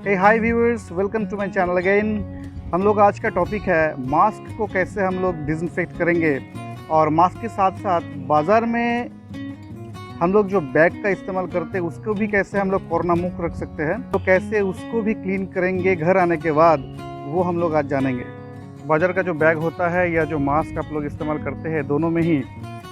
Hey hi viewers, welcome to my channel again. हम लोग आज का टॉपिक है मास्क को कैसे हम लोग डिसइंफेक्ट करेंगे, और मास्क के साथ साथ बाज़ार में हम लोग जो बैग का इस्तेमाल करते हैं उसको भी कैसे हम लोग कोरोना मुक्त रख सकते हैं, तो कैसे उसको भी क्लीन करेंगे घर आने के बाद, वो हम लोग आज जानेंगे। बाज़ार का जो बैग होता है या जो मास्क आप लोग इस्तेमाल करते हैं, दोनों में ही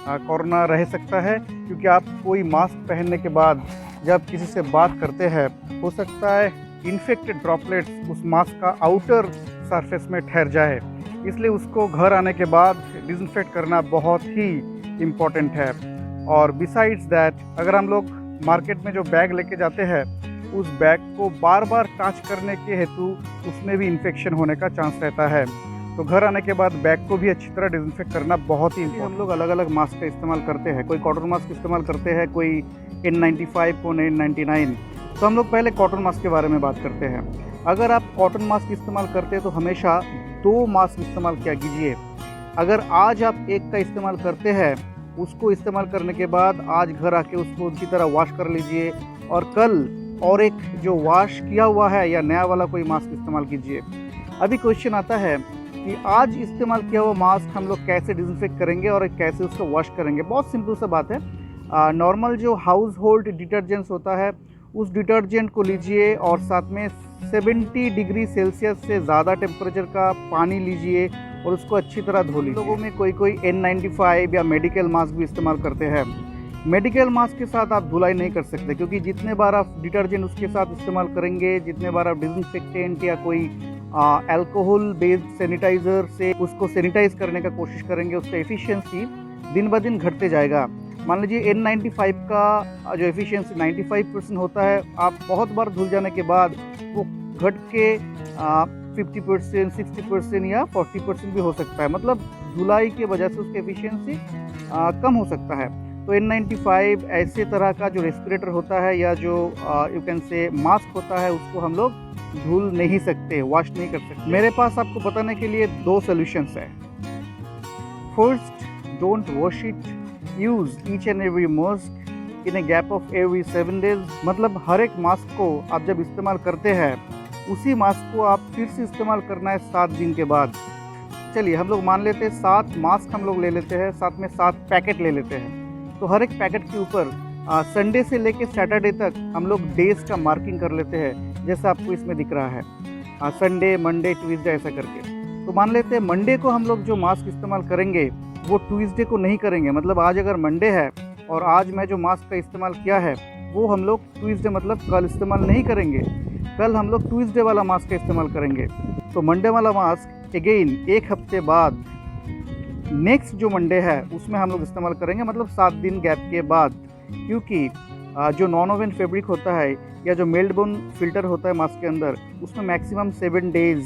कोरोना रह सकता है, क्योंकि आप कोई मास्क पहनने के बाद जब किसी से बात करते हैं, हो सकता है इन्फेक्टेड ड्रॉपलेट्स उस मास्क का आउटर सरफेस में ठहर जाए। इसलिए उसको घर आने के बाद डिसइंफेक्ट करना बहुत ही इम्पोर्टेंट है। और बिसाइड्स दैट, अगर हम लोग मार्केट में जो बैग लेके जाते हैं, उस बैग को बार बार टच करने के हेतु उसमें भी इन्फेक्शन होने का चांस रहता है। तो घर आने के बाद बैग को भी अच्छी तरह डिसइंफेक्ट करना बहुत ही हम लोग अलग अलग मास्क का इस्तेमाल करते हैं। कोई कॉटन मास्क इस्तेमाल करते हैं, कोई N95 और N99। तो हम लोग पहले कॉटन मास्क के बारे में बात करते हैं। अगर आप कॉटन मास्क इस्तेमाल करते हैं तो हमेशा 2 मास्क इस्तेमाल किया कीजिए। अगर आज आप एक का इस्तेमाल करते हैं, उसको इस्तेमाल करने के बाद आज घर आके उसको अच्छी तरह वॉश कर लीजिए, और कल और एक जो वॉश किया हुआ है या नया वाला कोई मास्क इस्तेमाल कीजिए। अभी क्वेश्चन आता है कि आज इस्तेमाल किया हुआ मास्क हम लोग कैसे डिसइंफेक्ट करेंगे और कैसे उसको वॉश करेंगे। बहुत सिंपल सा बात है। नॉर्मल जो हाउस होल्ड डिटर्जेंट्स होता है, उस डिटर्जेंट को लीजिए और साथ में 70 डिग्री सेल्सियस से ज़्यादा टेम्परेचर का पानी लीजिए और उसको अच्छी तरह धो लीजिए। लोगों में कोई N95 या मेडिकल मास्क भी इस्तेमाल करते हैं। मेडिकल मास्क के साथ आप धुलाई नहीं कर सकते, क्योंकि जितने बार आप डिटर्जेंट उसके साथ इस्तेमाल करेंगे, जितने बार आप डिसइंफेक्टेंट या कोई अल्कोहल बेस्ड सैनिटाइज़र से उसको सैनिटाइज करने का कोशिश करेंगे, उसका एफिशिएंसी दिन ब दिन घटते जाएगा। मान लीजिए N95 का जो एफिशिएंसी 95% होता है, आप बहुत बार धुल जाने के बाद वो घट के 50%, 60% या 40% भी हो सकता है। मतलब धुलाई की वजह से उसकी एफिशिएंसी कम हो सकता है। तो N95 ऐसे तरह का जो रेस्पिरेटर होता है या जो यू कैन से मास्क होता है, उसको हम लोग धुल नहीं सकते, वॉश नहीं कर सकते। मेरे पास आपको बताने के लिए 2 सॉल्यूशंस है। First, don't wash it, use each and every mask in a gap of every 7 days. मतलब हर एक मास्क को आप जब इस्तेमाल करते हैं, उसी मास्क को आप फिर से इस्तेमाल करना है 7 दिन के बाद। चलिए हम लोग मान लेते हैं 7 मास्क हम लोग ले लेते हैं, साथ में 7 पैकेट ले लेते हैं। तो हर एक पैकेट के ऊपर संडे से लेके सैटरडे तक हम लोग डेज का मार्किंग कर लेते हैं, जैसा आपको इसमें दिख रहा है, संडे, मंडे, ट्यूसडे ऐसा करके। तो मान लेते हैं मंडे को हम लोग जो मास्क इस्तेमाल करेंगे वो ट्यूसडे को नहीं करेंगे। मतलब आज अगर मंडे है और आज मैं जो मास्क का इस्तेमाल किया है वो हम लोग ट्यूसडे मतलब कल इस्तेमाल नहीं करेंगे। कल हम लोग ट्यूसडे वाला मास्क का इस्तेमाल करेंगे। तो मंडे वाला मास्क अगेन 1 हफ्ते बाद नेक्स्ट जो मंडे है उसमें हम लोग इस्तेमाल करेंगे, मतलब 7 दिन गैप के बाद। क्योंकि जो नॉन ओवन फैब्रिक होता है या जो मेल्टबोर्न फिल्टर होता है मास्क के अंदर, उसमें मैक्सिमम 7 डेज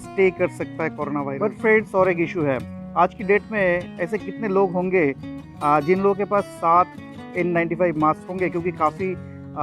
स्टे कर सकता है कोरोना वायरस। बट फ्रेंड्स, और एक इशू है। आज की डेट में ऐसे कितने लोग होंगे जिन लोगों के पास 7 N95 मास्क होंगे, क्योंकि काफ़ी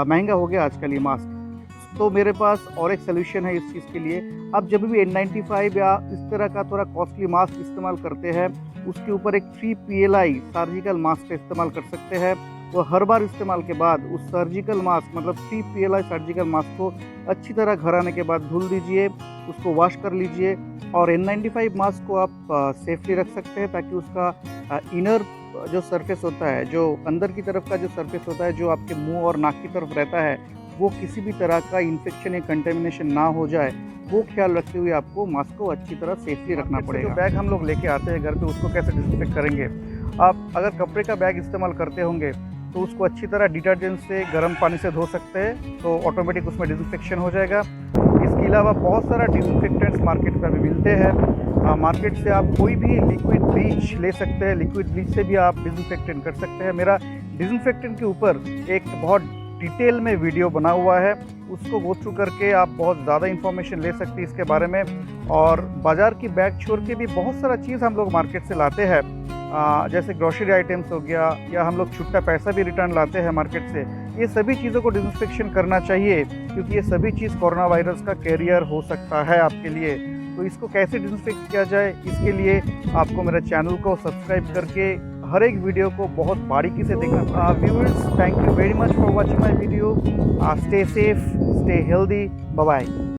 महंगा हो गया आजकल ये मास्क। तो मेरे पास और एक सलूशन है इस चीज़ के लिए। आप जब भी N95 या इस तरह का थोड़ा कॉस्टली मास्क इस्तेमाल करते हैं, उसके ऊपर एक 3 PLI सर्जिकल मास्क का इस्तेमाल कर सकते हैं। वो हर बार इस्तेमाल के बाद उस सर्जिकल मास्क मतलब 3 PLI सर्जिकल मास्क को अच्छी तरह घर आने के बाद धुल दीजिए, उसको वॉश कर लीजिए। और N95 मास्क को आप सेफली रख सकते हैं, ताकि उसका इनर जो सरफेस होता है, जो अंदर की तरफ का जो सरफेस होता है, जो आपके मुंह और नाक की तरफ रहता है, वो किसी भी तरह का इन्फेक्शन या कंटेमिनेशन ना हो जाए, वो ख्याल रखते हुए आपको मास्क को अच्छी तरह सेफली रखना पड़ेगा। जो बैग हम लोग लेके आते हैं घर पे, उसको कैसे डिसइंफेक्ट करेंगे। आप अगर कपड़े का बैग इस्तेमाल करते होंगे तो उसको अच्छी तरह डिटर्जेंट से गर्म पानी से धो सकते हैं, तो ऑटोमेटिक उसमें डिसइंफेक्शन हो जाएगा। इसके अलावा बहुत सारा डिसइंफेक्टेंट्स मार्केट में अभी मिलते हैं। मार्केट से आप कोई भी लिक्विड ब्लीच ले सकते हैं, लिक्विड ब्लीच से भी आप डिसइंफेक्टेंट कर सकते हैं। मेरा डिसइंफेक्टेंट के ऊपर एक बहुत डिटेल में वीडियो बना हुआ है, उसको गो थ्रू करके आप बहुत ज़्यादा इन्फॉर्मेशन ले सकते हैं इसके बारे में। और बाज़ार की बैग छोड़ के भी बहुत सारा चीज़ हम लोग मार्केट से लाते हैं, जैसे ग्रोसरी आइटम्स हो गया, या हम लोग छुट्टा पैसा भी रिटर्न लाते हैं मार्केट से। ये सभी चीज़ों को डिसइंफेक्शन करना चाहिए, क्योंकि ये सभी चीज़ कोरोना वायरस का कैरियर हो सकता है आपके लिए। तो इसको कैसे डिसइंफेक्ट किया जाए, इसके लिए आपको मेरे चैनल को सब्सक्राइब करके हर एक वीडियो को बहुत बारीकी से देखना। Viewers, thank you very much for watching my video. Stay safe, stay healthy, bye bye.